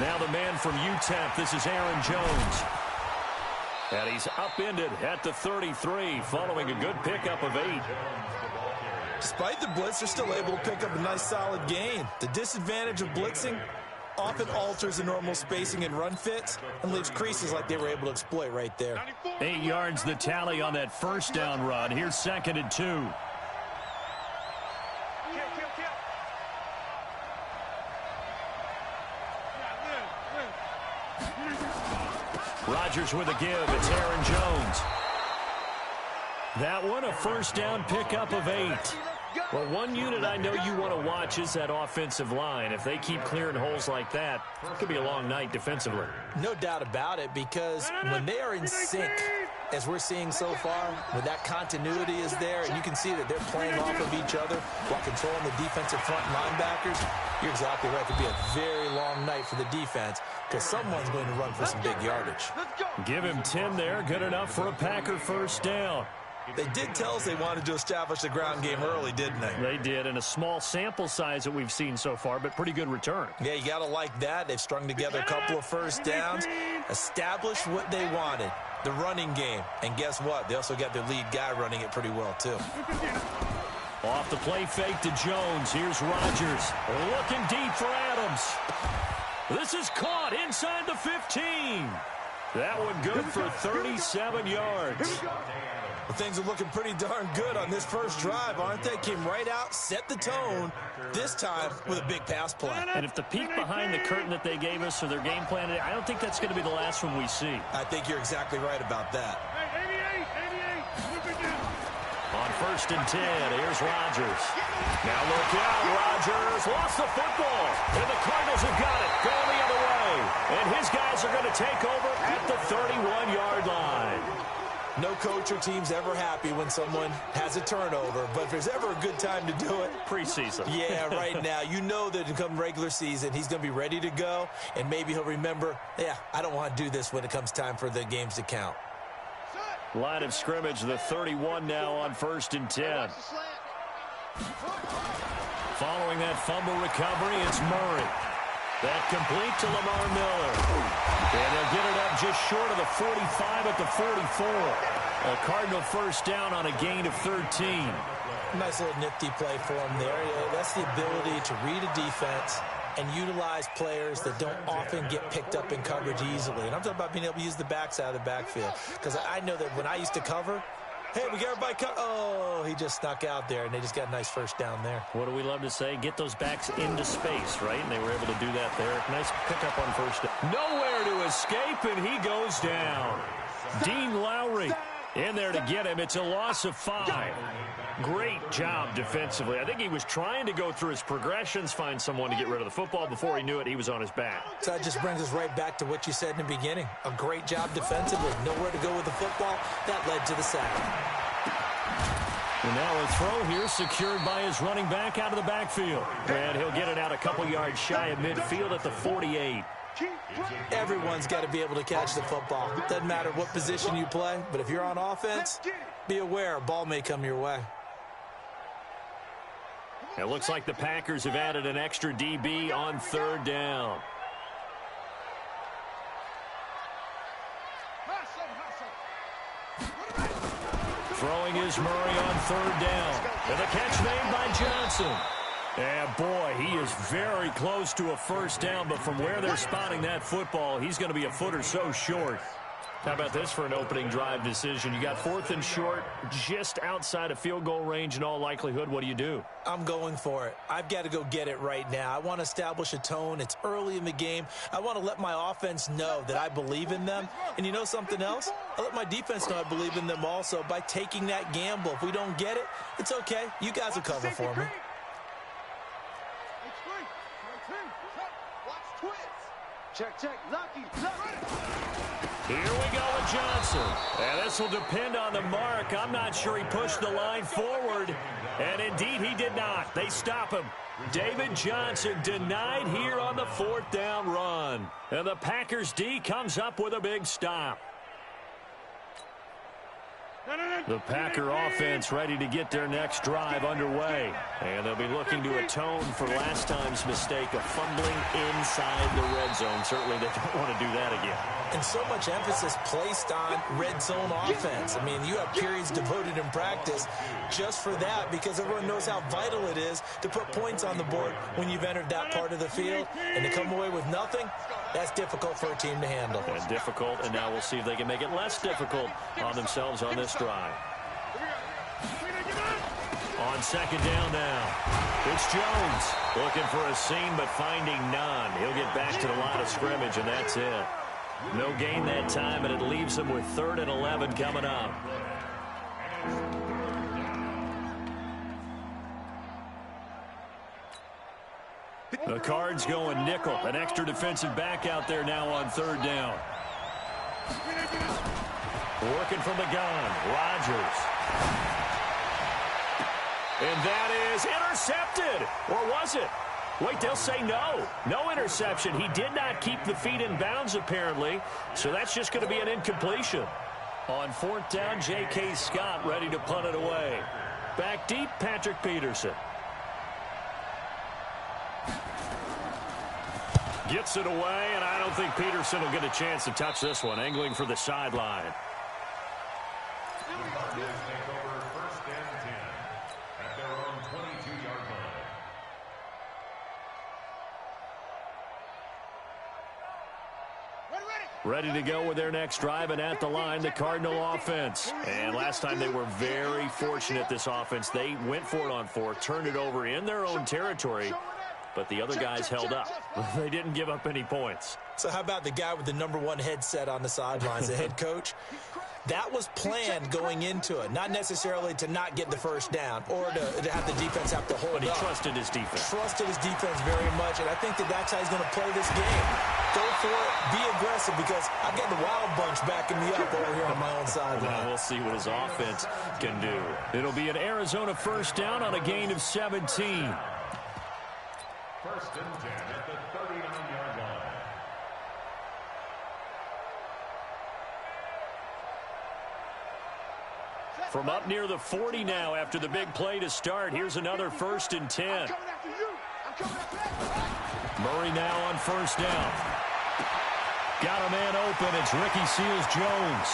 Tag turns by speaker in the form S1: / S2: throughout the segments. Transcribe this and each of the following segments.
S1: Now the man from UTEP, this is Aaron Jones. And he's upended at the 33 following a good pickup of 8.
S2: Despite the blitz, they're still able to pick up a nice solid gain. The disadvantage of blitzing often alters the normal spacing and run fits and leaves creases like they were able to exploit right there.
S1: 8 yards the tally on that first down run. Here's 2nd and 2. Rodgers with a give. It's Aaron Jones. That one, a first down pickup of 8. Well, one unit I know you want to watch is that offensive line. If they keep clearing holes like that, it could be a long night defensively.
S2: No doubt about it, because when they are in sync, as we're seeing so far, when that continuity is there, and you can see that they're playing off of each other while controlling the defensive front linebackers, you're exactly right. It could be a very long night for the defense because someone's going to run for some big yardage.
S1: Give him 10 there. Good enough for a Packer first down.
S2: They did tell us they wanted to establish the ground game early, didn't they?
S1: They did, and a small sample size that we've seen so far, but pretty good return.
S2: Yeah, you got to like that. They've strung together a couple of first downs, established what they wanted, the running game. And guess what? They also got their lead guy running it pretty well, too.
S1: Off the play fake to Jones. Here's Rodgers. Looking deep for Adams. This is caught inside the 15. That one good for 37 yards.
S2: Well, things are looking pretty darn good on this first drive, aren't they? Came right out, set the tone, this time with a big pass play.
S1: And if the peek behind the curtain that they gave us or their game plan, I don't think that's going to be the last one we see.
S2: I think you're exactly right about that.
S1: On 1st and 10, here's Rodgers. Now look out, Rodgers lost the football, and the Cardinals have got it, going the other way. And his guys are going to take over at the 31-yard line.
S2: No coach or team's ever happy when someone has a turnover, but if there's ever a good time to do it,
S1: preseason.
S2: Yeah, right now. You know that come regular season, he's going to be ready to go, and maybe he'll remember, yeah, I don't want to do this when it comes time for the games to count.
S1: Line of scrimmage, the 31 now on 1st and 10. Following that fumble recovery, it's Murray. That complete to Lamar Miller. And they'll get it up just short of the 45 at the 44. A Cardinal first down on a gain of 13.
S2: Nice little nifty play for him there. That's the ability to read a defense and utilize players that don't often get picked up in coverage easily. And I'm talking about being able to use the backside of the backfield. Because I know that when I used to cover, hey, we got everybody oh, he just snuck out there, and they just got a nice first down there.
S1: What do we love to say? Get those backs into space, right? And they were able to do that there. Nice pickup on first down. Nowhere to escape, and he goes down. Dean Lowry in there to get him. It's a loss of 5. Great job defensively. I think he was trying to go through his progressions, find someone to get rid of the football. Before he knew it, he was on his back.
S2: So that just brings us right back to what you said in the beginning. A great job defensively. Nowhere to go with the football. That led to the sack.
S1: And now a throw here secured by his running back out of the backfield. And he'll get it out a couple yards shy of midfield at the 48.
S2: Everyone's got to be able to catch the football. Doesn't matter what position you play, but if you're on offense, be aware a ball may come your way.
S1: It looks like the Packers have added an extra DB on 3rd down. Throwing is Murray on 3rd down. And the catch made by Johnson. And boy, he is very close to a first down, but from where they're spotting that football, he's going to be a foot or so short. How about this for an opening drive decision? You got 4th and short, just outside of field goal range in all likelihood. What do you do?
S2: I'm going for it. I've got to go get it right now. I want to establish a tone. It's early in the game. I want to let my offense know that I believe in them. And you know something else? I let my defense know I believe in them also by taking that gamble. If we don't get it, it's okay. You guys will cover for me.
S3: Check. Lucky.
S1: Here we go with Johnson. And this will depend on the mark. I'm not sure he pushed the line forward. And indeed, he did not. They stop him. David Johnson denied here on the 4th down run. And the Packers D comes up with a big stop. The Packer offense ready to get their next drive underway. And they'll be looking to atone for last time's mistake of fumbling inside the red zone. Certainly they don't want to do that again.
S2: And so much emphasis placed on red zone offense. I mean, you have periods devoted in practice just for that because everyone knows how vital it is to put points on the board when you've entered that part of the field. And to come away with nothing, that's difficult for a team to handle.
S1: And difficult, and now we'll see if they can make it less difficult on themselves on this drive. On second down now, it's Jones looking for a seam but finding none. He'll get back to the line of scrimmage, and that's it. No gain that time, and it leaves them with 3rd and 11 coming up. The Cards going nickel. An extra defensive back out there now on 3rd down. Working from the gun, Rodgers. And that is intercepted. Or was it? Wait, they'll say no. No interception. He did not keep the feet in bounds, apparently. So that's just going to be an incompletion. On 4th down, J.K. Scott ready to punt it away. Back deep, Patrick Peterson. Gets it away, and I don't think Peterson will get a chance to touch this one. Angling for the sideline. Ready to go with their next drive, and at the line, the Cardinal offense. And last time they were very fortunate, this offense. They went for it on 4th, turned it over in their own territory, but the other guys held up. They didn't give up any points.
S2: So how about the guy with the #1 headset on the sidelines, the head coach? That was planned going into it, not necessarily to not get the first down or to have the defense have to hold up.
S1: But he trusted his defense.
S2: Trusted his defense very much, and I think that's how he's going to play this game. Go for it, be aggressive, because I've got the wild bunch backing me up over here on my own sideline.
S1: Well, we'll see what his offense can do. It'll be an Arizona first down on a gain of 17.
S4: 1st and 10 at the 39-yard line.
S1: From up near the 40 now after the big play to start. Here's another 1st and 10. Murray now on 1st down. Got a man open. It's Ricky Seals-Jones.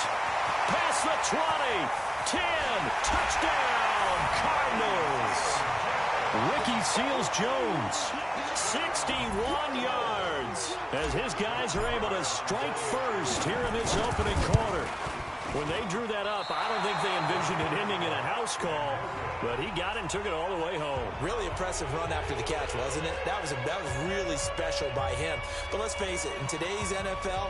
S1: Past the 20. 10. Touchdown, Cardinals. Ricky Seals-Jones. 61 yards. As his guys are able to strike first here in this opening quarter. When they drew that up, I don't think they envisioned it ending in a house call, but he got it and took it all the way home.
S2: Really impressive run after the catch, wasn't it? That was really special by him. But let's face it, in today's NFL,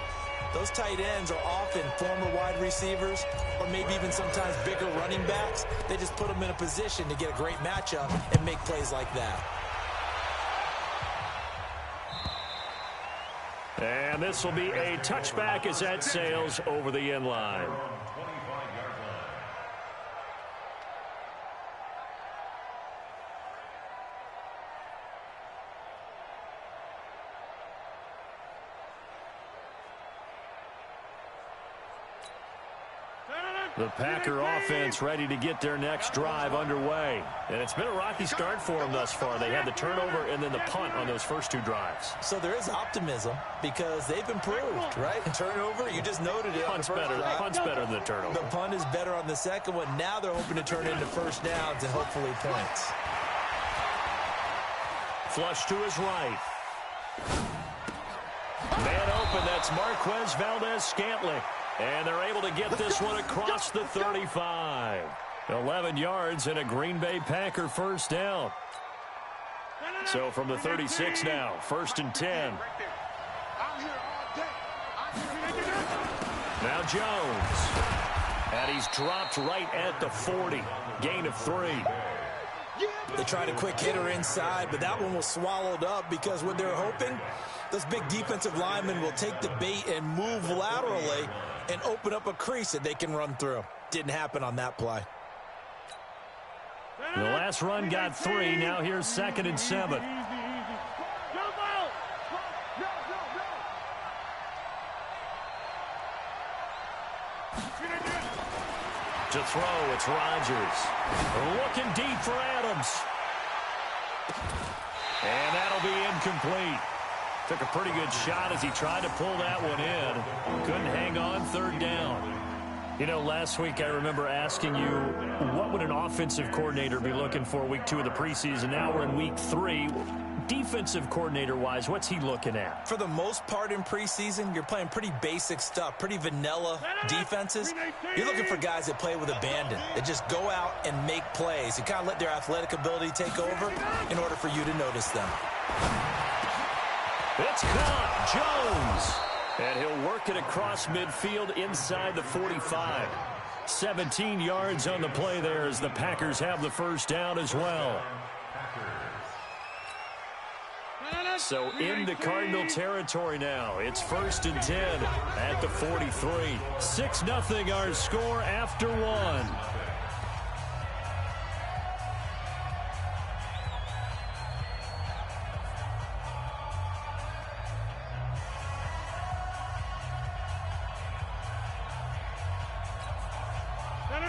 S2: those tight ends are often former wide receivers or maybe even sometimes bigger running backs. They just put them in a position to get a great matchup and make plays like that.
S1: And this will be a touchback as that sails over the end line. The Packer offense ready to get their next drive underway. And it's been a rocky start for them thus far. They had the turnover and then the punt on those first 2 drives.
S2: So there is optimism because they've improved, right? Turnover, you just noted it.
S1: Punt's better than the turnover.
S2: The punt is better on the second one. Now they're hoping to turn into first downs and hopefully points.
S1: Flush to his right. Man open, that's Marquez Valdez-Scantling. And they're able to get this one across the 35. 11 yards and a Green Bay Packer first down. So from the 36 now, 1st and 10. Now Jones. And he's dropped right at the 40. Gain of 3.
S2: They tried a quick hitter inside, but that one was swallowed up because what they're hoping, those big defensive linemen will take the bait and move laterally and open up a crease that they can run through. Didn't happen on that play.
S1: The last run got 3. Now here's 2nd and 7. To throw. It's Rodgers. Looking deep for Adams. And that'll be incomplete. Took a pretty good shot as he tried to pull that one in. Couldn't hang on, third down. You know, last week I remember asking you, what would an offensive coordinator be looking for week 2 of the preseason? Now we're in week 3. Defensive coordinator-wise, what's he looking at?
S2: For the most part in preseason, you're playing pretty basic stuff, pretty vanilla defenses. You're looking for guys that play with abandon, that just go out and make plays. You kind of let their athletic ability take over in order for you to notice them.
S1: It's caught. Jones. And he'll work it across midfield inside the 45. 17 yards on the play there as the Packers have the first down as well. So into Cardinal territory now. It's 1st and 10 at the 43. 6-0 our score after 1.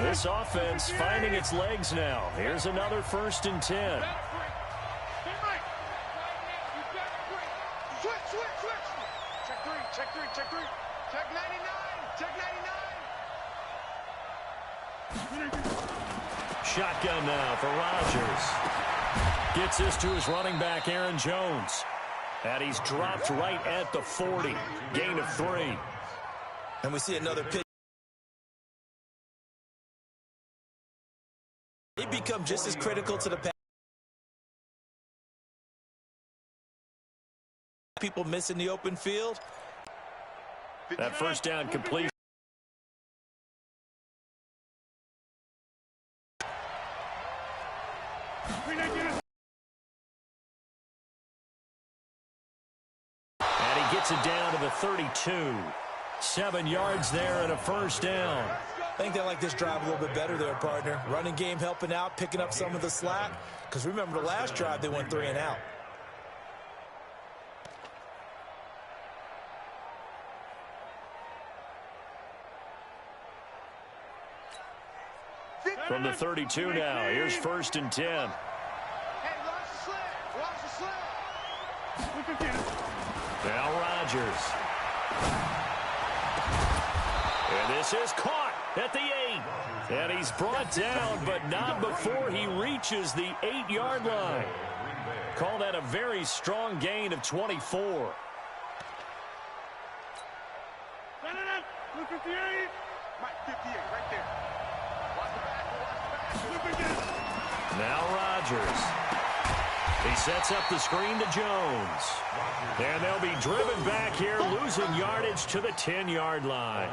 S1: This offense finding its legs now. Here's another 1st and 10.
S3: Check 3. Check 99. Check 99.
S1: Shotgun now for Rodgers. Gets this to his running back, Aaron Jones. And he's dropped right at the 40. Gain of 3.
S2: And we see another pitch. They become just as critical to the pass. People missing the open field.
S1: That first down complete. And he gets it down to the 32. 7 yards there and a first down.
S2: I think they like this drive a little bit better there, partner. Running game helping out, picking up some of the slack. Because remember the last drive, they went 3 and out.
S1: From the 32 now, here's 1st and 10.
S3: Hey, watch the slant. Watch the slant.
S1: Now Rodgers. And this is caught at the 8. And he's brought down, but not before he reaches the 8-yard line. Call that a very strong gain of 24.
S3: Look 58. Mike, 58, right there.
S1: Now Rodgers. He sets up the screen to Jones. And they'll be driven back here, losing yardage to the 10-yard line.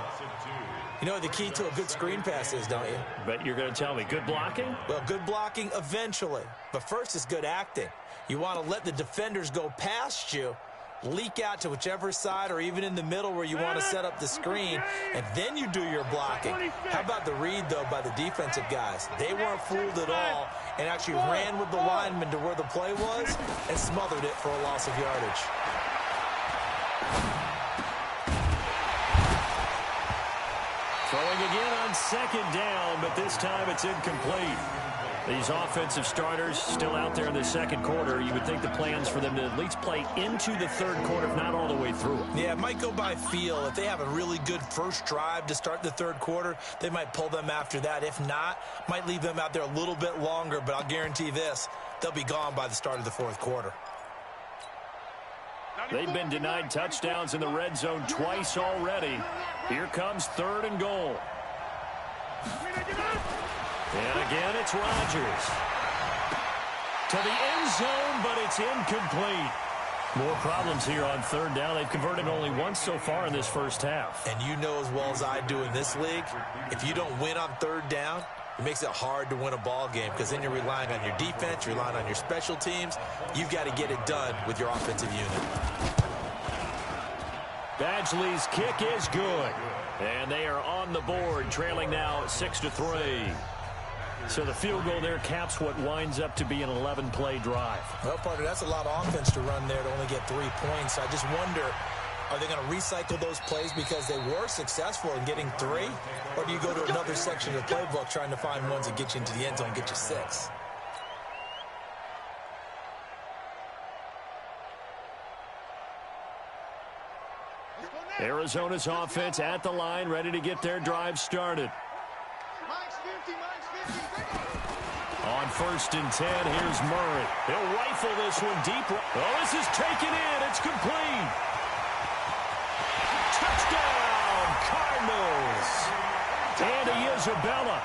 S2: You know what the key to a good screen pass is, don't you?
S1: But you're going to tell me, good blocking?
S2: Well, good blocking eventually. But first is good acting. You want to let the defenders go past you, leak out to whichever side or even in the middle where you want to set up the screen, and then you do your blocking. How about the read, though, by the defensive guys? They weren't fooled at all and actually ran with the lineman to where the play was and smothered it for a loss of yardage.
S1: Throwing again on 2nd down, but this time it's incomplete. These offensive starters still out there in the 2nd quarter. You would think the plans for them to at least play into the 3rd quarter, if not all the way through it.
S2: Yeah, it might go by feel. If they have a really good first drive to start the 3rd quarter, they might pull them after that. If not, might leave them out there a little bit longer, but I'll guarantee this, they'll be gone by the start of the 4th quarter.
S1: They've been denied touchdowns in the red zone twice already. Here comes 3rd and goal. And again, it's Rodgers. To the end zone, but it's incomplete. More problems here on 3rd down. They've converted only once so far in this first half.
S2: And you know as well as I do in this league, if you don't win on 3rd down, it makes it hard to win a ball game because then you're relying on your defense, you're relying on your special teams. You've got to get it done with your offensive unit.
S1: Badgley's kick is good. And they are on the board, trailing now 6-3. So the field goal there caps what winds up to be an 11-play drive.
S2: Well, partner, that's a lot of offense to run there to only get 3 points. I just wonder, Are they going to recycle those plays because they were successful in getting 3? Or do you go to another section of the playbook trying to find ones that get you into the end zone and get you 6?
S1: Arizona's offense at the line, ready to get their drive started.
S3: Mike's 50, Mike's 50.
S1: On 1st and 10, here's Murray. He'll rifle this one deep. Oh, this is taken in. It's complete. Touchdown, Cardinals. Andy Isabella,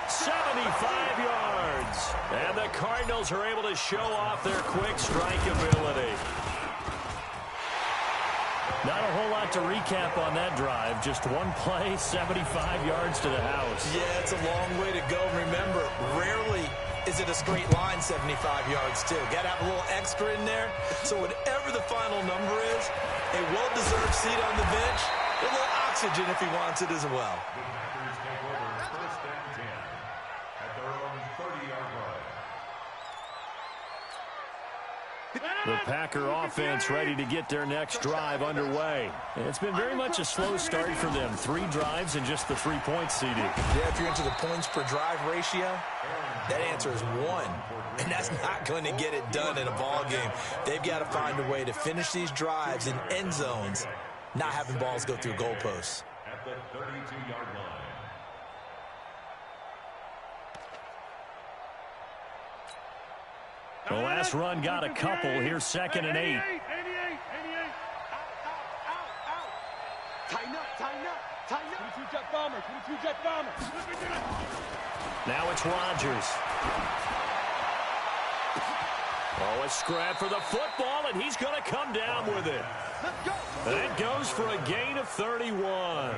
S1: 75 yards. And the Cardinals are able to show off their quick strike ability. Not a whole lot to recap on that drive. Just one play, 75 yards to the house.
S2: Yeah, it's a long way to go. Remember, rarely is it a straight line 75 yards, too. Got to have a little extra in there. So whatever the final number is, a well-deserved seat on the bench, a little oxygen if he wants it as well.
S4: The Packers take over 1st and 10 at their own 30-yard line.
S1: The Packer offense ready to get their next drive underway. It's been very much a slow start for them. 3 drives and just the 3 points, CD.
S2: Yeah, if you're into the points per drive ratio, that answer is 1. And that's not going to get it done in a ball game. They've got to find a way to finish these drives in end zones, not having balls go through goalposts.
S4: At the 32-yard line.
S1: The last run got a couple. Here's 2nd and 8.
S3: Tighten up, tighten up, tighten up.
S5: 22 jet bomber, 22 jet bomber.
S1: Now it's Rodgers. Oh, a scrap for the football, and he's going to come down with it.
S3: Let's go.
S1: That goes for a gain of 31.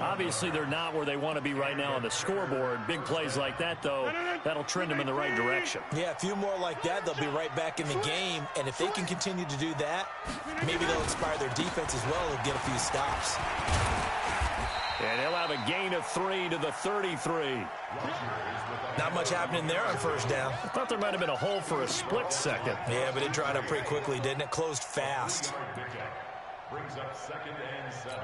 S1: Obviously, they're not where they want to be right now on the scoreboard. Big plays like that, though, that'll trend them in the right direction.
S2: Yeah, a few more like that, they'll be right back in the game. And if they can continue to do that, maybe they'll inspire their defense as well and get a few stops.
S1: And he'll have a gain of 3 to the 33.
S2: Not much happening there on 1st down.
S1: I thought there might have been a hole for a split second.
S2: Yeah, but it dried up pretty quickly, didn't it? Closed fast.
S4: Brings up 2nd and 7.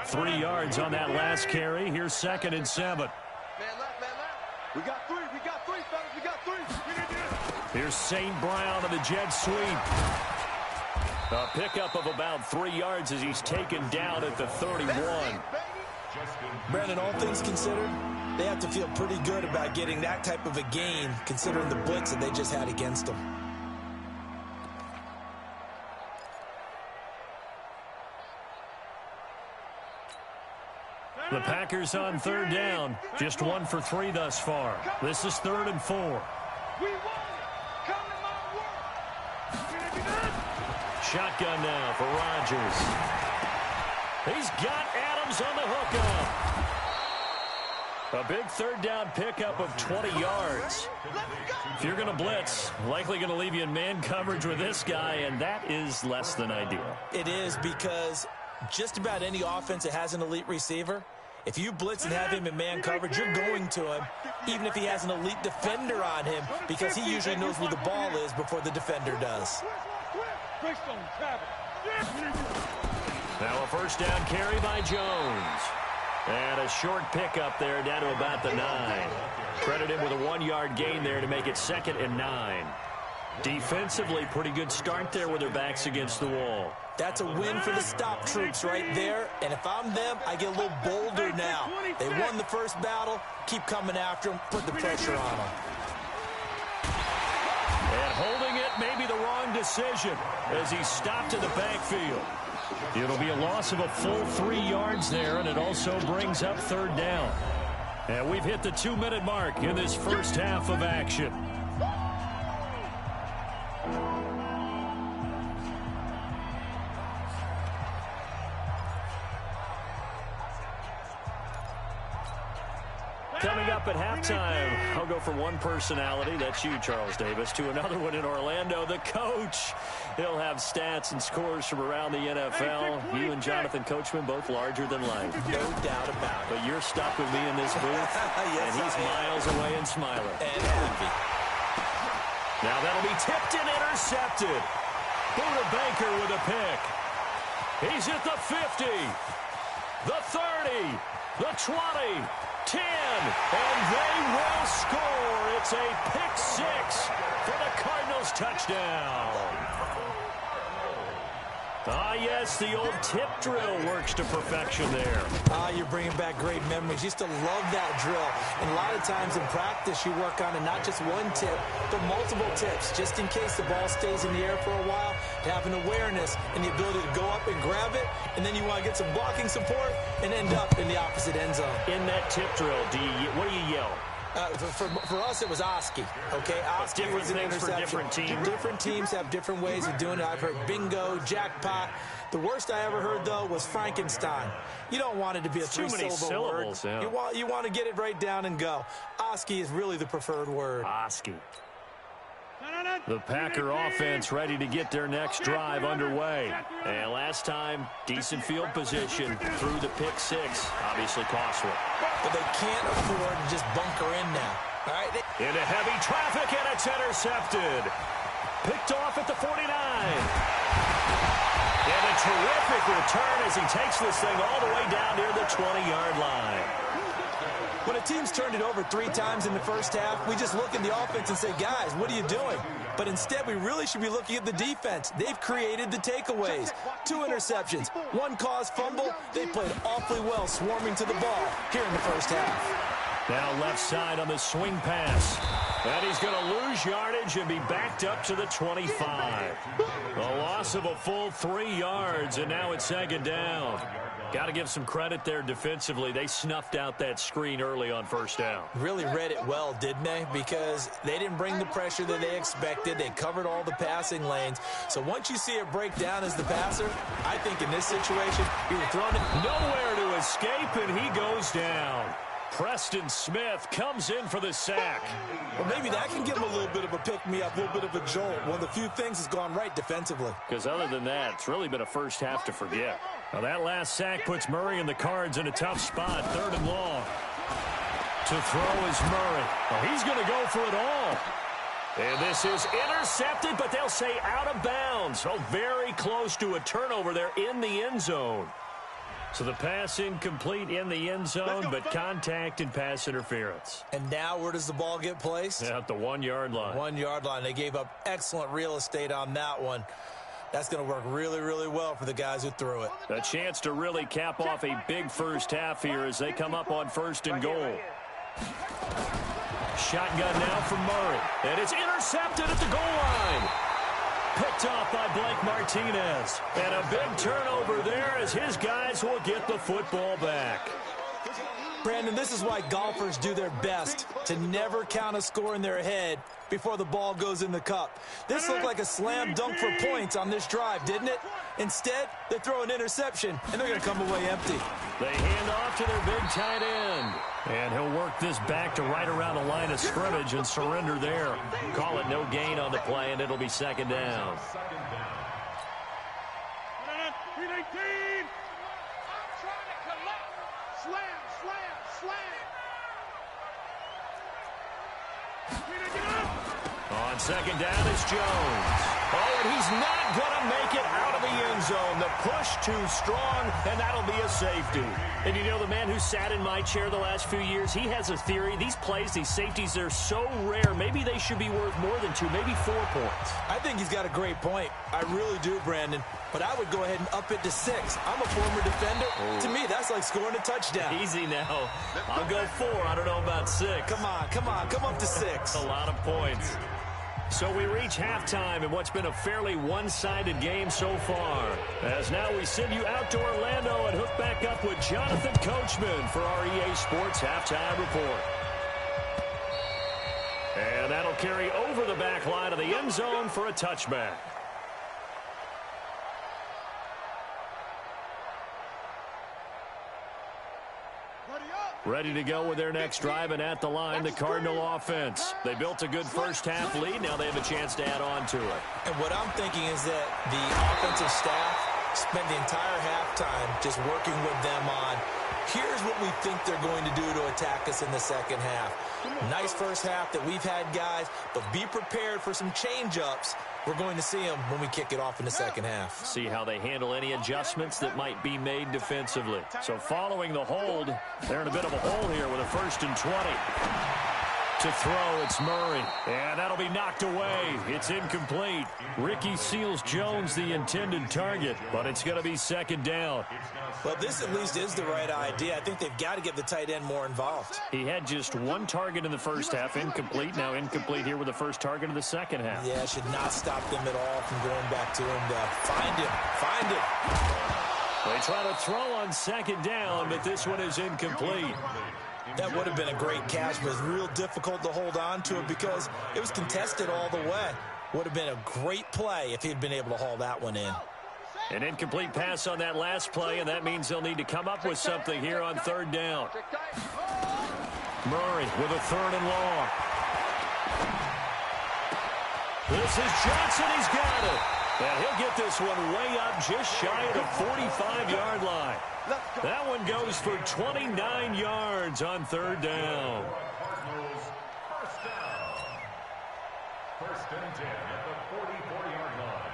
S1: 3 yards on that last carry. Here's 2nd and 7.
S3: Man left, man left. We got 3, fellas, we got 3.
S1: Here's St. Brown of the jet sweep. A pickup of about 3 yards as he's taken down at the 31.
S2: Brandon, all things considered, they have to feel pretty good about getting that type of a gain, considering the blitz that they just had against them.
S1: The Packers on 3rd down. Just 1 for 3 thus far. This is 3rd and 4.
S3: We won it. Come in my world.
S1: Shotgun now for Rodgers. He's got Adams on the hookup. A big 3rd down pickup of 20 yards. If you're going to blitz, likely going to leave you in man coverage with this guy, and that is less than ideal.
S2: It is, because just about any offense that has an elite receiver, if you blitz and have him in man coverage, you're going to him, even if he has an elite defender on him, because he usually knows where the ball is before the defender does.
S1: Now a 1st down carry by Jones. And a short pickup there down to about the 9. Credit him with a 1-yard gain there to make it 2nd and 9. Defensively, pretty good start there with their backs against the wall.
S2: That's a win for the stop troops right there. And if I'm them, I get a little bolder now. They won the first battle. Keep coming after them. Put the pressure on them.
S1: And holding it may be the wrong decision as he stopped in the backfield. It'll be a loss of a full 3 yards there, and it also brings up 3rd down. And we've hit the 2-minute mark in this first half of action. Coming up at halftime, I'll go from one personality, that's you, Charles Davis, to another one in Orlando, the coach. He'll have stats and scores from around the NFL. You and Jonathan Coachman, both larger than life.
S2: No doubt about it.
S1: But you're stuck with me in this booth,
S2: Yes,
S1: and he's miles away and smiling.
S2: And happy.
S1: Now that'll be tipped and intercepted. Buda Baker with a pick. He's at the 50, the 30, the 20, 10, and they will score. It's a pick six for the Cardinals touchdown. Ah, yes, the old tip drill works to perfection there.
S2: You're bringing back great memories. Used to love that drill. And a lot of times in practice, you work on it, not just one tip, but multiple tips, just in case the ball stays in the air for a while, to have an awareness and the ability to go up and grab it, and then you want to get some blocking support and end up in the opposite end zone.
S1: In that tip drill, what do you yell?
S2: For us, it was Oski. Okay, Oski was an interception.
S1: Different teams.
S2: Different teams have different ways of doing it. I've heard bingo, jackpot. The worst I ever heard, though, was Frankenstein. You don't want it to be a three-syllable word.
S1: Yeah.
S2: You want to get it right down and go. Oski is really the preferred word.
S1: Oski. The Packer offense ready to get their next drive underway. And last time, decent field position through the pick six. Obviously costly.
S2: But they can't afford to just bunker in now. All right.
S1: Into heavy traffic, and it's intercepted. Picked off at the 49. And a terrific return as he takes this thing all the way down near the 20-yard line.
S2: When a team's turned it over 3 times in the first half, we just look at the offense and say, guys, what are you doing? But instead, we really should be looking at the defense. They've created the takeaways. 2 interceptions, 1 caused fumble. They played awfully well swarming to the ball here in the first half.
S1: Now left side on the swing pass. And he's going to lose yardage and be backed up to the 25. A loss of a full 3 yards, and now it's second down. Got to give some credit there defensively. They snuffed out that screen early on first down.
S2: Really read it well, didn't they? Because they didn't bring the pressure that they expected. They covered all the passing lanes. So once you see it break down as the passer, I think in this situation, you were throwing it.
S1: Nowhere to escape, and he goes down. Preston Smith comes in for the sack.
S2: Well, maybe that can give him a little bit of a pick-me-up, a little bit of a jolt. One of the few things has gone right defensively.
S1: Because other than that, it's really been a first half to forget. Now that last sack puts Murray and the Cards in a tough spot, 3rd and long. To throw is Murray. Well, he's going to go for it all. And this is intercepted, but they'll say out of bounds. So very close to a turnover there in the end zone. So the pass incomplete in the end zone, but contact and pass interference.
S2: And now where does the ball get placed?
S1: At the 1-yard line.
S2: 1-yard line. They gave up excellent real estate on that one. That's going to work really, really well for the guys who threw it.
S1: A chance to really cap off a big first half here as they come up on 1st and goal. Shotgun now from Murray. And it's intercepted at the goal line. Picked off by Blake Martinez. And a big turnover there as his guys will get the football back.
S2: Brandon, this is why golfers do their best to never count a score in their head before the ball goes in the cup. This looked like a slam dunk for points on this drive, didn't it? Instead, they throw an interception, and they're going to come away empty.
S1: They hand off to their big tight end. And he'll work this back to right around the line of scrimmage and surrender there. Call it no gain on the play, and it'll be second down. On second down is Jones. Oh, and he's not going to make it out of the end zone. The push too strong, and that'll be a safety. And you know, the man who sat in my chair the last few years, he has a theory. These plays, these safeties, they're so rare. Maybe they should be worth more than 2, maybe 4 points.
S2: I think he's got a great point. I really do, Brandon. But I would go ahead and up it to 6. I'm a former defender. Oh. To me, that's like scoring a touchdown.
S1: Easy now. I'll go 4. I don't know about 6.
S2: Come on. Come up to 6.
S1: A lot of points. So we reach halftime in what's been a fairly one-sided game so far. As now we send you out to Orlando and hook back up with Jonathan Coachman for our EA Sports Halftime Report. And that'll carry over the back line of the end zone for a touchback. Ready to go with their next drive, and at the line, the Cardinal offense. They built a good first half lead. Now they have a chance to add on to it.
S2: And what I'm thinking is that the offensive staff spent the entire halftime just working with them on Here's what we think they're going to do to attack us in the second half. Nice first half that we've had, guys, but be prepared for some change-ups. We're going to see them when we kick it off in the second half.
S1: See how they handle any adjustments that might be made defensively. So following the hold, they're in a bit of a hole here with a 1st and 20. To throw, it's Murray. And that'll be knocked away. It's incomplete. Ricky Seals-Jones, the intended target, but it's going to be 2nd down.
S2: Well, this at least is the right idea. I think they've got to get the tight end more involved.
S1: He had just 1 target in the first half, incomplete. Now incomplete here with the first target of the second half.
S2: Yeah, should not stop them at all from going back to him to find him. Find him.
S1: They try to throw on 2nd down, but this one is incomplete.
S2: That would have been a great catch, but it's real difficult to hold on to it because it was contested all the way. Would have been a great play if he'd been able to haul that one in.
S1: An incomplete pass on that last play, and that means they'll need to come up with something here on 3rd down. Murray with a 3rd and long. This is Johnson. He's got it. And he'll get this one way up just shy of the 45-yard line. That one goes for 29 yards on 3rd down.
S4: First and 10 at the 44-yard line.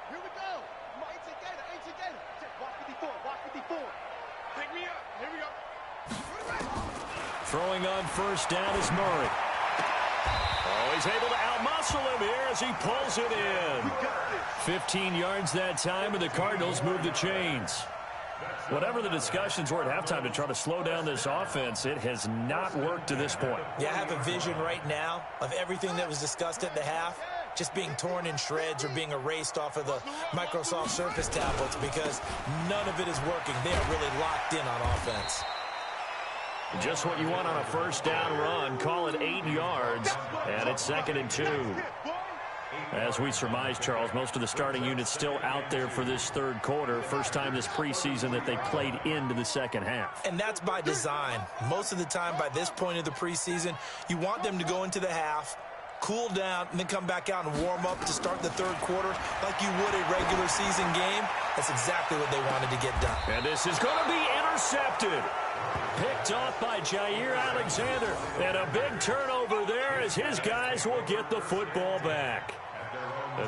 S3: Here we go. Ain't together. Watch 54. Watch 54. Pick me up. Here we go.
S1: Throwing on 1st down is Murray. Oh, he's able to outmuscle him here as he pulls it in. 15 yards that time, and the Cardinals move the chains. Whatever the discussions were at halftime to try to slow down this offense, it has not worked to this point.
S2: Yeah, I have a vision right now of everything that was discussed at the half just being torn in shreds or being erased off of the Microsoft Surface tablets because none of it is working. They are really locked in on offense.
S1: Just what you want on a 1st down run. Call it 8 yards, and it's 2nd and 2. As we surmise, Charles, most of the starting units still out there for this 3rd quarter. First time this preseason that they played into the second half.
S2: And that's by design. Most of the time by this point of the preseason, you want them to go into the half, cool down, and then come back out and warm up to start the 3rd quarter like you would a regular season game. That's exactly what they wanted to get done.
S1: And this is going to be intercepted. Picked off by Jair Alexander. And a big turnover there as his guys will get the football back.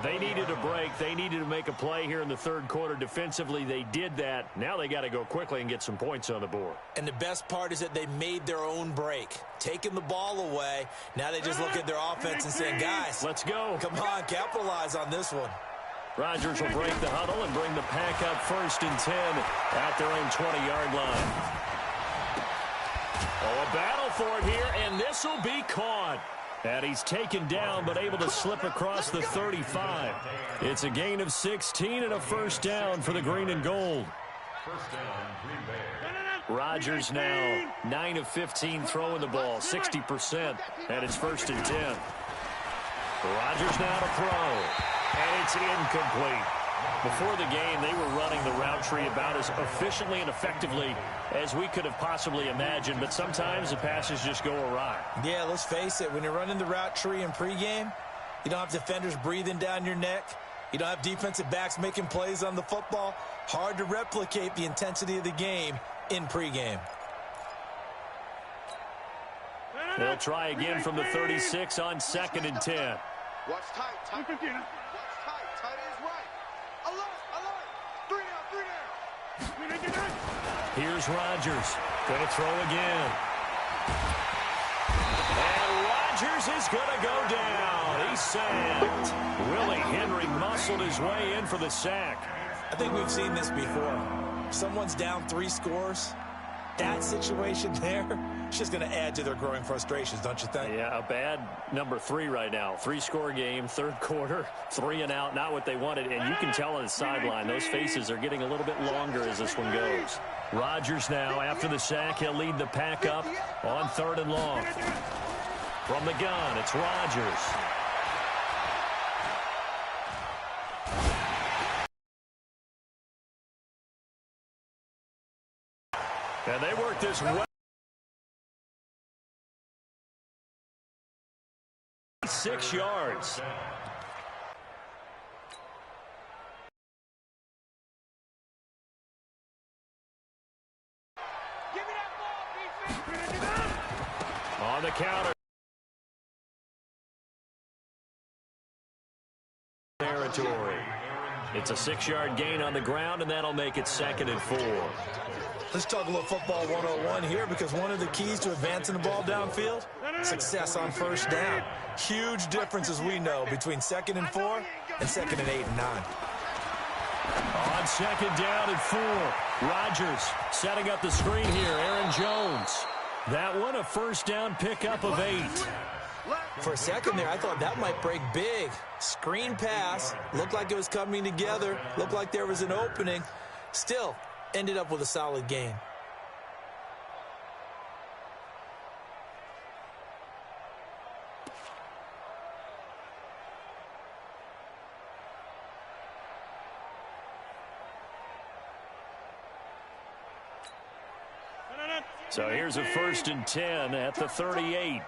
S1: They needed a break. They needed to make a play here in the 3rd quarter. Defensively, they did that. Now they got to go quickly and get some points on the board.
S2: And the best part is that they made their own break. Taking the ball away. Now they just look at their offense and say, guys,
S1: let's go.
S2: Come on, capitalize on this one.
S1: Rodgers will break the huddle and bring the pack up 1st and 10 at their own 20-yard line. Oh, a battle for it here, and this will be caught. And he's taken down, but able to slip across the 35. It's a gain of 16 and a 1st down for the green and gold.
S4: First down, Green Bay.
S1: Rodgers now 9 of 15 throwing the ball, 60%, and it's 1st and 10. Rodgers now to throw, and it's incomplete. Before the game, they were running the route tree about as efficiently and effectively as we could have possibly imagined, but sometimes the passes just go awry.
S2: Yeah, let's face it, when you're running the route tree in pregame, you don't have defenders breathing down your neck. You don't have defensive backs making plays on the football. Hard to replicate the intensity of the game in pregame.
S1: They'll try again from the 36 on 2nd and 10.
S3: Watch tight. Watch tight. Tight is right. Alert. 3 down.
S1: Here's Rodgers. Going to throw again. And Rodgers is going to go down. He's sacked. Willie Henry muscled his way in for the sack.
S2: I think we've seen this before. Someone's down 3 scores. That situation there is just going to add to their growing frustrations, don't you think?
S1: Yeah, a bad number 3 right now. 3-score game, 3rd quarter, 3 and out, not what they wanted. And you can tell on the sideline, those faces are getting a little bit longer as this one goes. Rodgers now, after the sack, he'll lead the pack up on 3rd and long. From the gun, it's Rodgers. And they work this well. 6 yards. On the counter. Territory. It's a 6-yard gain on the ground, and that'll make it 2nd and 4.
S2: Let's talk a little football 101 here, because one of the keys to advancing the ball downfield, success on first down. Huge difference, as we know, between 2nd and 4 and 2nd and 8 and 9.
S1: On 2nd down and 4, Rodgers setting up the screen here. Aaron Jones. That one a first down pickup of 8.
S2: For a second there, I thought that might break big. Screen pass. Looked like it was coming together. Looked like there was an opening. Still, ended up with a solid gain.
S1: So here's a 1st and 10 at the 38.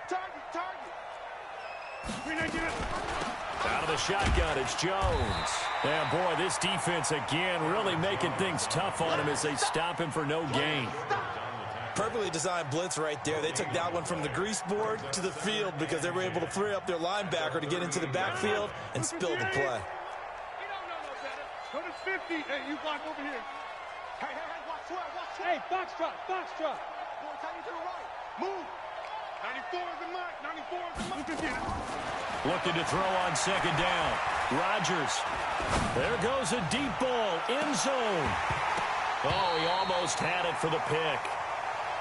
S1: Out of the shotgun, it's Jones. And boy, this defense again really making things tough on him as they stop him for no gain.
S2: Perfectly designed blitz right there. They took that one from the grease board to the field because they were able to free up their linebacker to get into the backfield and spill the play.
S5: Put us 50. Hey, you block over here.
S3: Hey, watch 12, watch 12.
S5: Hey, box trot.
S3: Boy, tell you to the right. Move. 94 is the mark. 94 is the mark.
S1: Looking to throw on 2nd down. Rodgers. There goes a deep ball. End zone. Oh, he almost had it for the pick.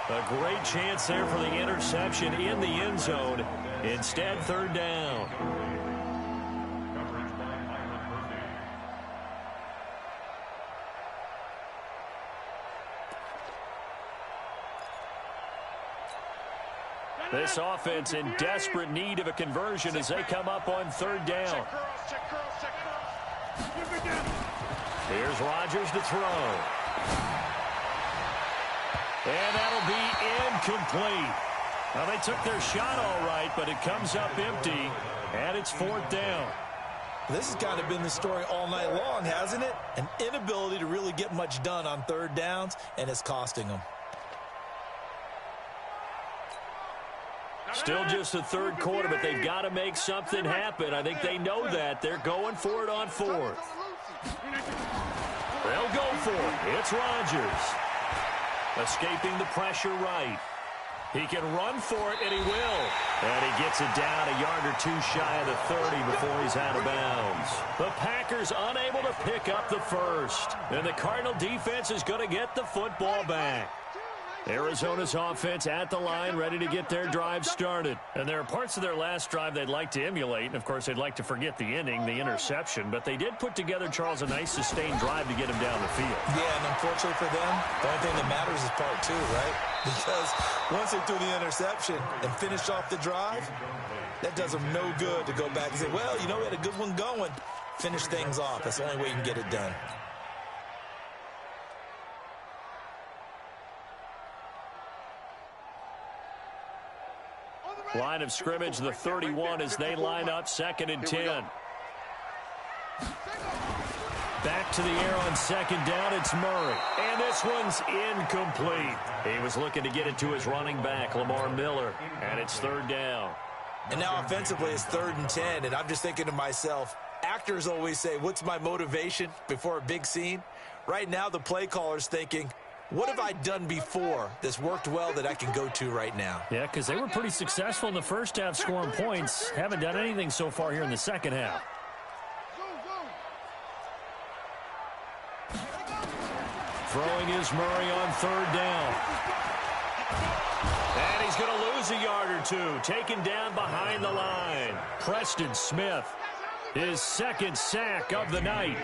S1: A great chance there for the interception in the end zone. Instead, 3rd down. This offense in desperate need of a conversion as they come up on 3rd down. Here's Rodgers to throw. And that'll be incomplete. Well, they took their shot all right, but it comes up empty, and it's 4th down.
S2: This has kind of been the story all night long, hasn't it? An inability to really get much done on 3rd downs, and it's costing them.
S1: Still just the 3rd quarter, but they've got to make something happen. I think they know that. They're going for it on 4th. They'll go for it. It's Rodgers. Escaping the pressure right. He can run for it, and he will. And he gets it down a yard or 2 shy of the 30 before he's out of bounds. The Packers unable to pick up the first. And the Cardinal defense is going to get the football back. Arizona's offense at the line, ready to get their drive started. And there are parts of their last drive they'd like to emulate. And, of course, they'd like to forget the inning, the interception. But they did put together, Charles, a nice sustained drive to get him down the field.
S2: Yeah, and unfortunately for them, the only thing that matters is part 2, right? Because once they threw the interception and finished off the drive, that does them no good to go back and say, well, you know, we had a good one going. Finish things off. That's the only way you can get it done.
S1: Line of scrimmage, the 31 as they line up 2nd and 10. Back to the air on 2nd down, it's Murray. And this one's incomplete. He was looking to get it to his running back, Lamar Miller. And it's 3rd down.
S2: And now offensively it's 3rd and 10. And I'm just thinking to myself, actors always say, what's my motivation before a big scene? Right now the play caller's thinking, what have I done before that's worked well that I can go to right now?
S1: Yeah, because they were pretty successful in the first half scoring points. Haven't done anything so far here in the second half. Throwing is Murray on 3rd down. And he's going to lose a yard or 2. Taken down behind the line. Preston Smith, his 2nd sack of the night.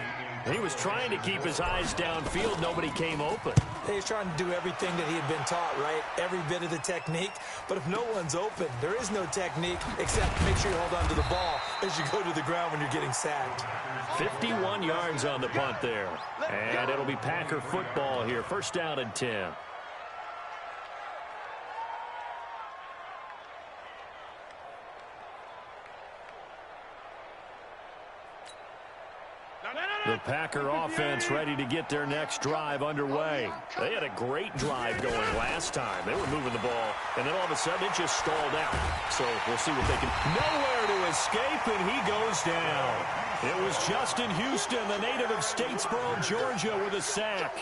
S1: He was trying to keep his eyes downfield. Nobody came open.
S2: He's trying to do everything that he had been taught, right? Every bit of the technique. But if no one's open, there is no technique except make sure you hold on to the ball as you go to the ground when you're getting sacked.
S1: 51 yards on the punt there. And it'll be Packer football here. 1st down and 10. The Packer offense ready to get their next drive underway. They had a great drive going last time. They were moving the ball, and then all of a sudden it just stalled out. So we'll see what they can. Nowhere to escape, and he goes down. It was Justin Houston, the native of Statesboro, Georgia, with a sack.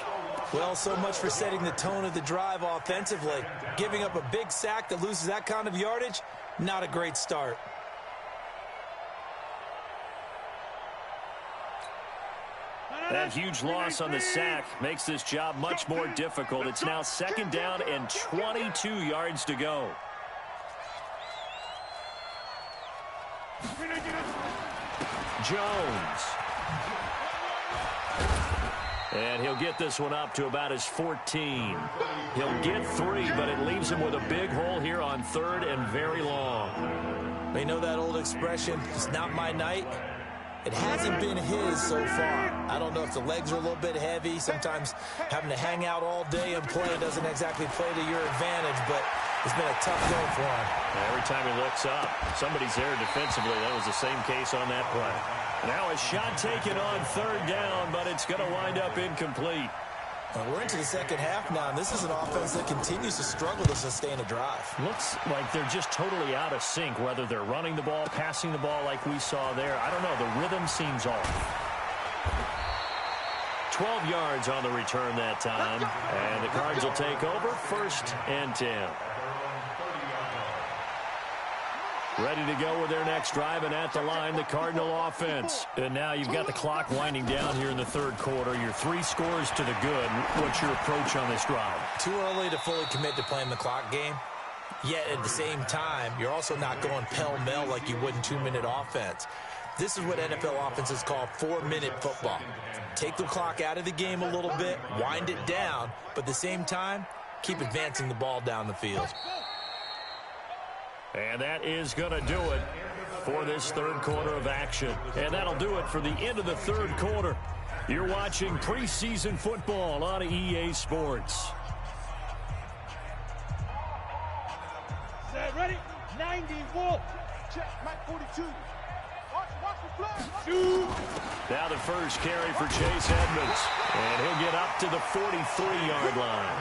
S2: Well, so much for setting the tone of the drive offensively. Giving up a big sack that loses that kind of yardage, not a great start.
S1: That huge loss on the sack makes this job much more difficult. It's now 2nd down and 22 yards to go. Jones. And he'll get this one up to about his 14. He'll get 3, but it leaves him with a big hole here on 3rd and very long.
S2: They know that old expression, it's not my night. It hasn't been his so far. I don't know if the legs are a little bit heavy. Sometimes having to hang out all day and play doesn't exactly play to your advantage, but it's been a tough go for him.
S1: Every time he looks up, somebody's there defensively. That was the same case on that play. Now a shot taken on 3rd down, but it's going to wind up incomplete.
S2: We're into the second half now, and this is an offense that continues to struggle to sustain a drive.
S1: Looks like they're just totally out of sync, whether they're running the ball, passing the ball like we saw there. I don't know. The rhythm seems off. 12 yards on the return that time, and the Cards will take over 1st and 10. Ready to go with their next drive, and at the line, the Cardinal offense. And now you've got the clock winding down here in the 3rd quarter. You're 3 scores to the good. What's your approach on this drive?
S2: Too early to fully commit to playing the clock game. Yet at the same time, you're also not going pell-mell like you would in 2-minute offense. This is what NFL offenses call 4-minute football. Take the clock out of the game a little bit, wind it down, but at the same time, keep advancing the ball down the field.
S1: And that is going to do it for this 3rd quarter of action. And that'll do it for the end of the 3rd quarter. You're watching preseason football on EA Sports.
S5: Set, ready? 90 volt.
S3: Check, Mike 42. Watch the flag.
S5: Shoot.
S1: Now the first carry for Chase Edmonds. And he'll get up to the 43-yard line.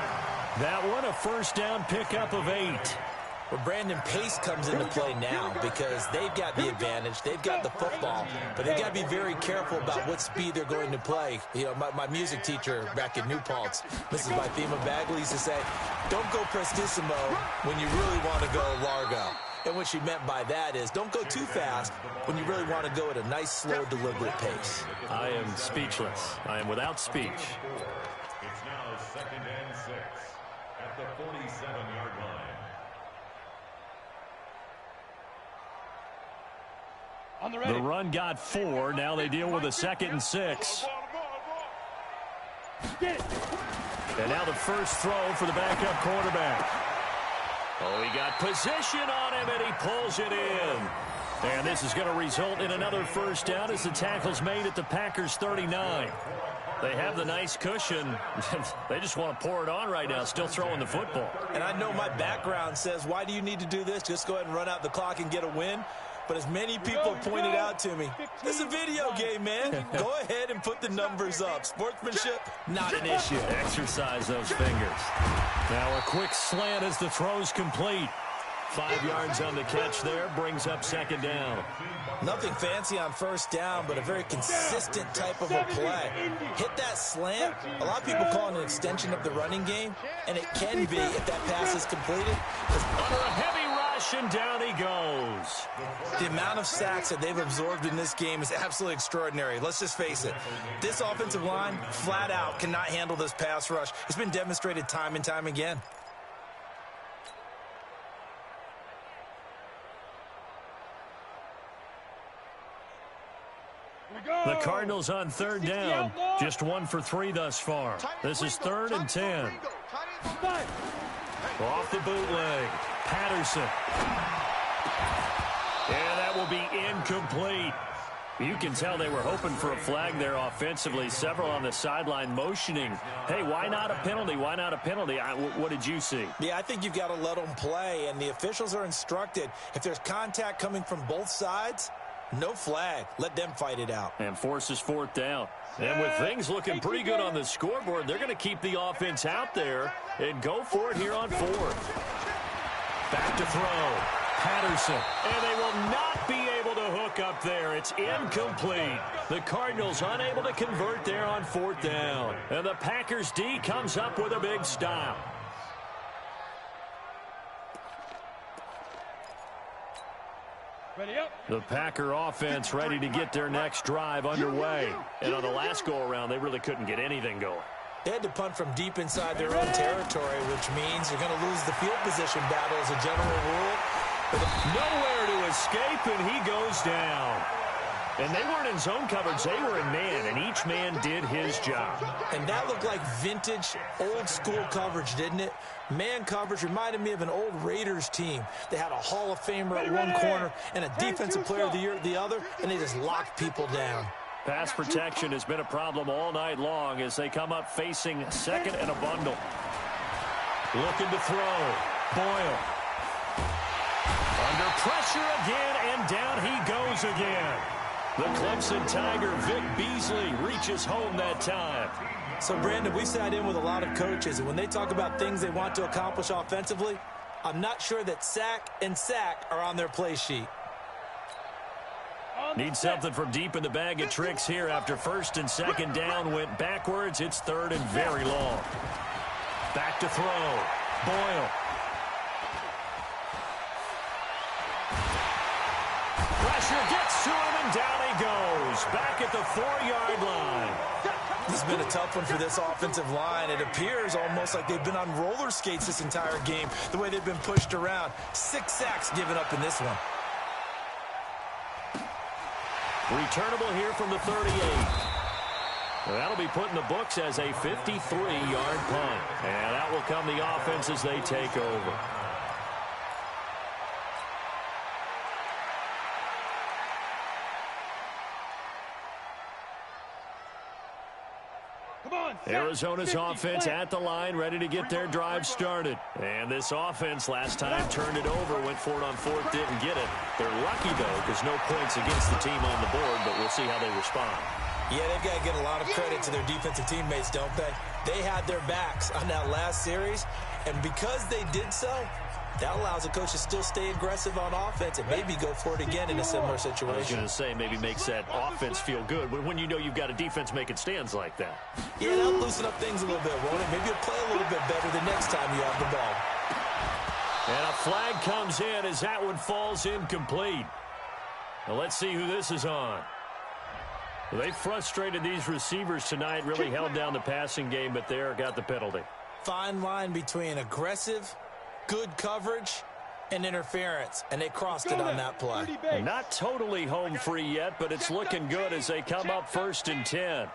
S1: That one, a 1st down pickup of 8.
S2: Well, Brandon, pace comes into play now because they've got the advantage. They've got the football, but they've got to be very careful about what speed they're going to play. You know, my music teacher back in New Paltz, Mrs. Bythema Bagley, used to say, don't go prestissimo when you really want to go largo. And what she meant by that is don't go too fast when you really want to go at a nice, slow, deliberate pace.
S1: I am speechless. I am without speech.
S4: It's now 2nd and 6 at the 47-yard line.
S1: The run got 4. Now they deal with a 2nd and 6. And now the first throw for the backup quarterback. Oh, he got position on him, and he pulls it in. And this is going to result in another 1st down as the tackle's made at the Packers' 39. They have the nice cushion. They just want to pour it on right now, still throwing the football.
S2: And I know my background says, why do you need to do this? Just go ahead and run out the clock and get a win. But as many people pointed out to me, this is a video game, man. Go ahead and put the numbers up. Sportsmanship, not an issue.
S1: Exercise those fingers. Now a quick slant as the throw's complete. 5 yards on the catch there, brings up 2nd down.
S2: Nothing fancy on 1st down, but a very consistent type of a play. Hit that slant. A lot of people call it an extension of the running game, and it can be if that pass is completed.
S1: Under a heavy rush, and down he goes.
S2: The amount of sacks that they've absorbed in this game is absolutely extraordinary. Let's just face it. This offensive line, flat out, cannot handle this pass rush. It's been demonstrated time and time again.
S1: The Cardinals on 3rd down. Just 1 for 3 thus far. This is 3rd and 10. Off the bootleg. Patterson. And that will be incomplete. You can tell they were hoping for a flag there offensively. Several on the sideline motioning. Hey, why not a penalty? Why not a penalty? What did you see?
S2: Yeah, I think you've got to let them play, and the officials are instructed if there's contact coming from both sides, No flag. Let them fight it out.
S1: And forces fourth down. And with things looking pretty good on the scoreboard, they're going to keep the offense out there and go for it here on fourth. Back to throw. Patterson. And they will not be able to hook up there. It's incomplete. The Cardinals unable to convert there on fourth down. And the Packers D comes up with a big stop.
S5: Ready up.
S1: The Packer offense ready to get their next drive underway. And on the last go-around, they really couldn't get anything going.
S2: They had to punt from deep inside their own territory, which means you're going to lose the field position battle as a general rule.
S1: Nowhere to escape, and he goes down. And they weren't in zone coverage. They were in man, and each man did his job.
S2: And that looked like vintage, old-school coverage, didn't it? Man coverage reminded me of an old Raiders team. They had a Hall of Famer at one corner and a Defensive Player of the Year at the other, and they just locked people down.
S1: Pass protection has been a problem all night long as they come up facing second and a bundle. Looking to throw. Boyle. Under pressure again, and down he goes again. The Clemson Tiger, Vic Beasley, reaches home that time.
S2: So, Brandon, we sat in with a lot of coaches, and when they talk about things they want to accomplish offensively, I'm not sure that sack and sack are on their play sheet.
S1: Need something from deep in the bag of tricks here after first and second down went backwards. It's third and very long. Back to throw. Boyle. Pressure gets to him, and down he goes. Back at the 4-yard line.
S2: This has been a tough one for this offensive line. It appears almost like they've been on roller skates this entire game, the way they've been pushed around. 6 sacks given up in this one.
S1: Returnable here from the 38. That'll be put in the books as a 53-yard punt. And that will come the offense as they take over. Arizona's offense at the line, ready to get their drive started. And this offense last time turned it over, went for it on fourth, didn't get it. They're lucky, though, because no points against the team on the board, but we'll see how they respond.
S2: Yeah, they've got to get a lot of credit to their defensive teammates, don't they? They had their backs on that last series, and because they did so, that allows a coach to still stay aggressive on offense and maybe go for it again in a similar situation.
S1: I was going to say maybe makes that offense feel good when you know you've got a defense making stands like that.
S2: Yeah, that'll loosen up things a little bit, won't it? Maybe you'll play a little bit better the next time you have the ball.
S1: And a flag comes in as that one falls incomplete. Now let's see who this is on. Well, they frustrated these receivers tonight, really held down the passing game, but there got the penalty.
S2: Fine line between aggressive, good coverage, and interference, and they crossed it on that play.
S1: Not totally home free yet, but it's looking good as they come up first and 10.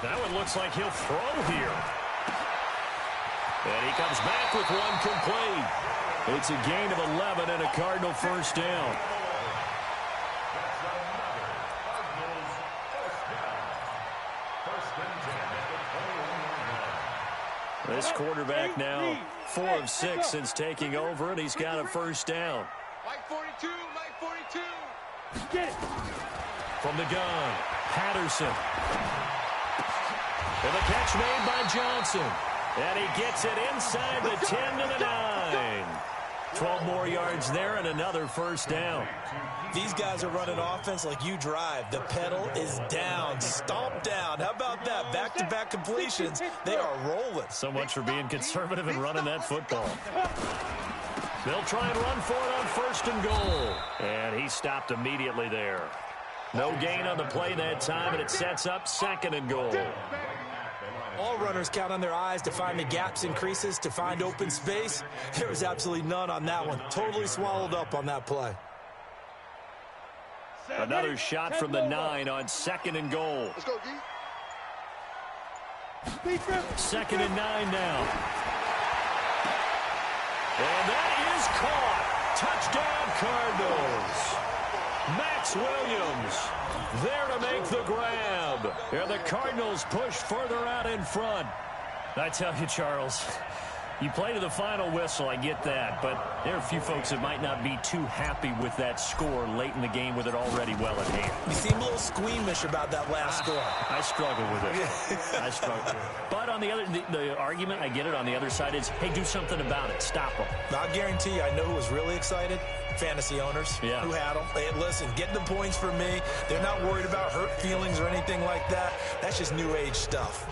S1: That one looks like he'll throw here. And he comes back with one complete. It's a gain of 11 and a Cardinal first down. This quarterback now 4 of 6 since taking over, and he's got a first down.
S3: Mike 42, Mike 42.
S5: Get it.
S1: From the gun, Patterson. And the catch made by Johnson. And he gets it inside the 10 to the 9. 12 more yards there and another first down.
S2: These guys are running offense like you drive. The pedal is down, stomp down. How about that? Back-to-back completions. They are rolling.
S1: So much for being conservative and running that football. They'll try and run for it on first and goal. And he stopped immediately there. No gain on the play that time, and it sets up second and goal.
S2: All runners count on their eyes to find the gaps and creases, to find open space. There was absolutely none on that one. Totally swallowed up on that play.
S1: Another shot from the 9 on second and goal.
S3: Let's go, G.
S1: Second and 9 now. And that is caught. Touchdown, Cardinals. Max Williams there to make the grab. And the Cardinals push further out in front. I tell you, Charles, You play to the final whistle, I get that, but there are a few folks that might not be too happy with that score late in the game with it already well at hand.
S2: You seem a little squeamish about that last score.
S1: I struggle with it. I struggle. But on the argument, I get it, on the other side, it's, hey, do something about it. Stop them.
S2: I'll guarantee you, I know who was really excited. Fantasy owners who had them. Hey, listen, get the points for me. They're not worried about hurt feelings or anything like that. That's just new age stuff.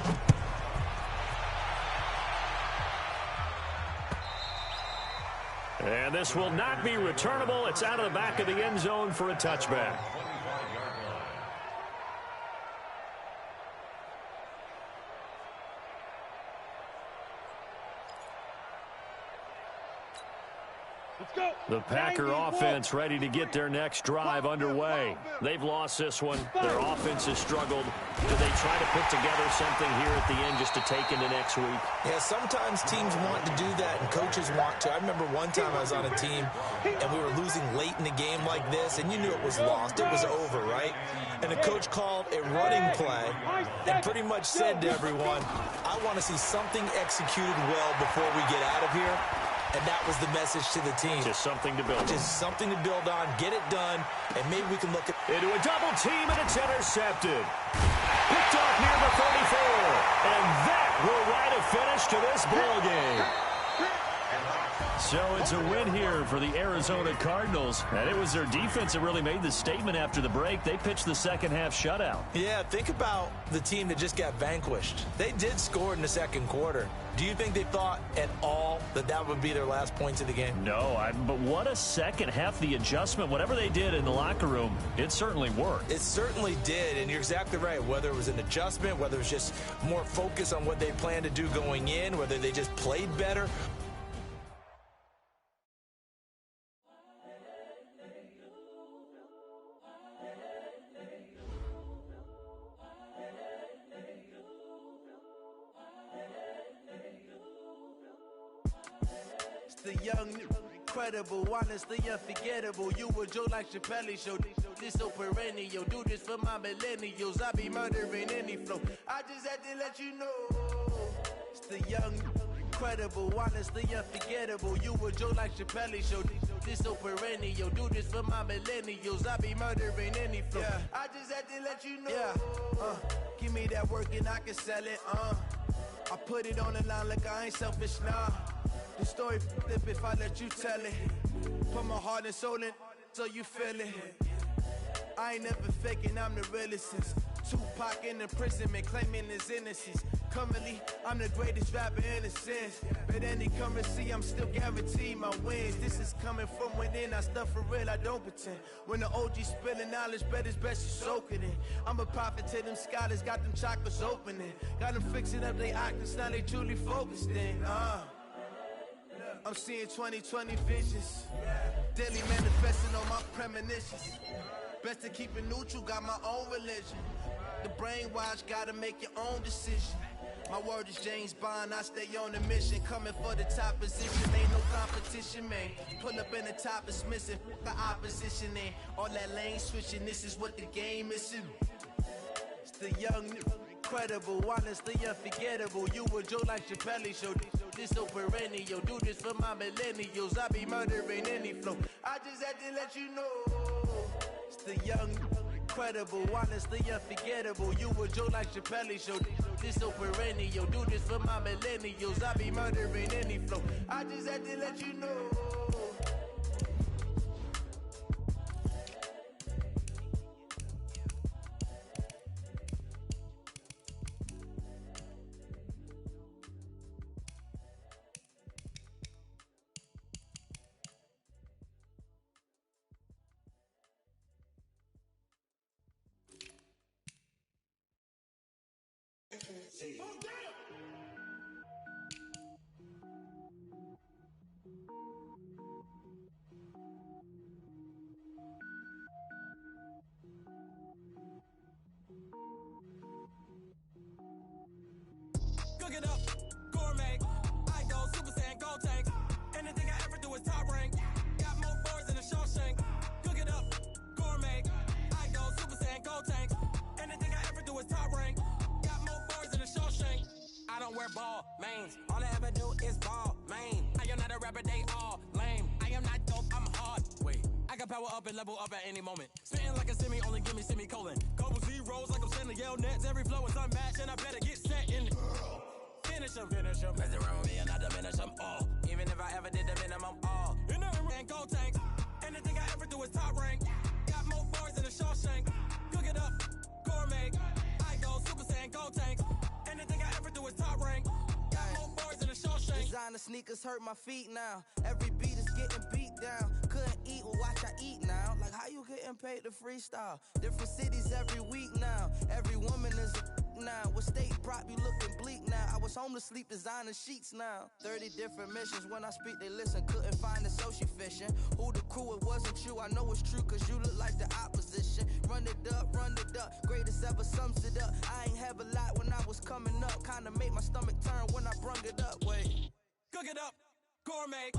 S1: And this will not be returnable. It's out of the back of the end zone for a touchback. The Packer offense ready to get their next drive underway. They've lost this one. Their offense has struggled. Do they try to put together something here at the end just to take into next week?
S2: Yeah, sometimes teams want to do that and coaches want to. I remember one time I was on a team and we were losing late in the game like this, and you knew it was lost. It was over, right? And the coach called a running play and pretty much said to everyone, I want to see something executed well before we get out of here. And that was the message to the team.
S1: Just something to build on.
S2: Just something to build on, get it done, and maybe we can look at...
S1: Into a double team, and it's intercepted. Picked off near the 34. And that will write a finish to this ball game. So it's a win here for the Arizona Cardinals. And it was their defense that really made the statement after the break. They pitched the second half shutout.
S2: Yeah, think about the team that just got vanquished. They did score in the second quarter. Do you think they thought at all that that would be their last points of the game?
S1: No, but what a second half. The adjustment, whatever they did in the locker room, it certainly worked.
S2: It certainly did, and you're exactly right. Whether it was an adjustment, whether it was just more focus on what they planned to do going in, whether they just played better.
S6: The young, incredible, honestly unforgettable. You were Joe like Chappelle show. This so perennial. Do this for my millennials. I be murdering any flow. I just had to let you know. It's the young, incredible, honestly unforgettable. You were Joe like Chappelle show. This so perennial. Do this for my millennials. I be murdering any flow. Yeah. I just had to let you know. Yeah. Give me that work and I can sell it. I put it on the line like I ain't selfish, nah. The story flip if I let you tell it. Put my heart and soul in so you feel it. I ain't never faking, I'm the realest since Tupac in imprisonment, claiming his innocence. Currently, I'm the greatest rapper in a sense. But any currency, I'm still guaranteed my wins. This is coming from within, I stuff for real, I don't pretend. When the OG spilling knowledge, bet it's best you soak it in. I'm a prophet to them scholars, got them chakras opening. Got them fixing up their octaves, now they truly focused in. I'm seeing 2020 visions. Daily manifesting on my premonitions. Best to keep it neutral, got my own religion. The brainwash, gotta make your own decision. My word is James Bond, I stay on the mission. Coming for the top position, ain't no competition, man. Pull up in the top is missing, the opposition in. All that lane switching, this is what the game is. It's the young, incredible, honestly unforgettable. You were Joe like Chappelle show. This so perennial. Do this for my millennials. I be murdering any flow. I just had to let you know. It's the young, incredible, honestly unforgettable. You were Joe like Chappelle show. This so perennial. Do this for my millennials. I be murdering any flow. I just had to let you know.
S7: power up and level up at any moment. Spitting like a semi, only give me semicolon. Couple zeros like I'm sending yell nets. Every flow is unmatched, and I better get set in. Finish 'em. Mess around with me and I diminish 'em all. Even if I ever did the minimum, all. In the and gold tanks. Anything I ever do is top rank. Got more bars than a Shawshank. Cook it up, gourmet. I go Super Saiyan gold tanks. Anything I ever do is top rank. Got more bars than a Shawshank.
S6: Designer sneakers hurt my feet now. Every beat is getting beat down. Couldn't eat, well watch I eat now. Like how you getting paid to freestyle? Different cities every week now. Every woman is a now. What state brought me looking bleak now? I was homeless, sleep designing sheets now. 30 different missions. When I speak, they listen. Couldn't find the social fishing. Who the crew? It wasn't you. I know it's true, cause you look like the opposition. Run it up. Greatest ever sums it up. I ain't have a lot when I was coming up. Kinda made my stomach turn when I brung it up. Wait.
S7: Cook it up, gourmet.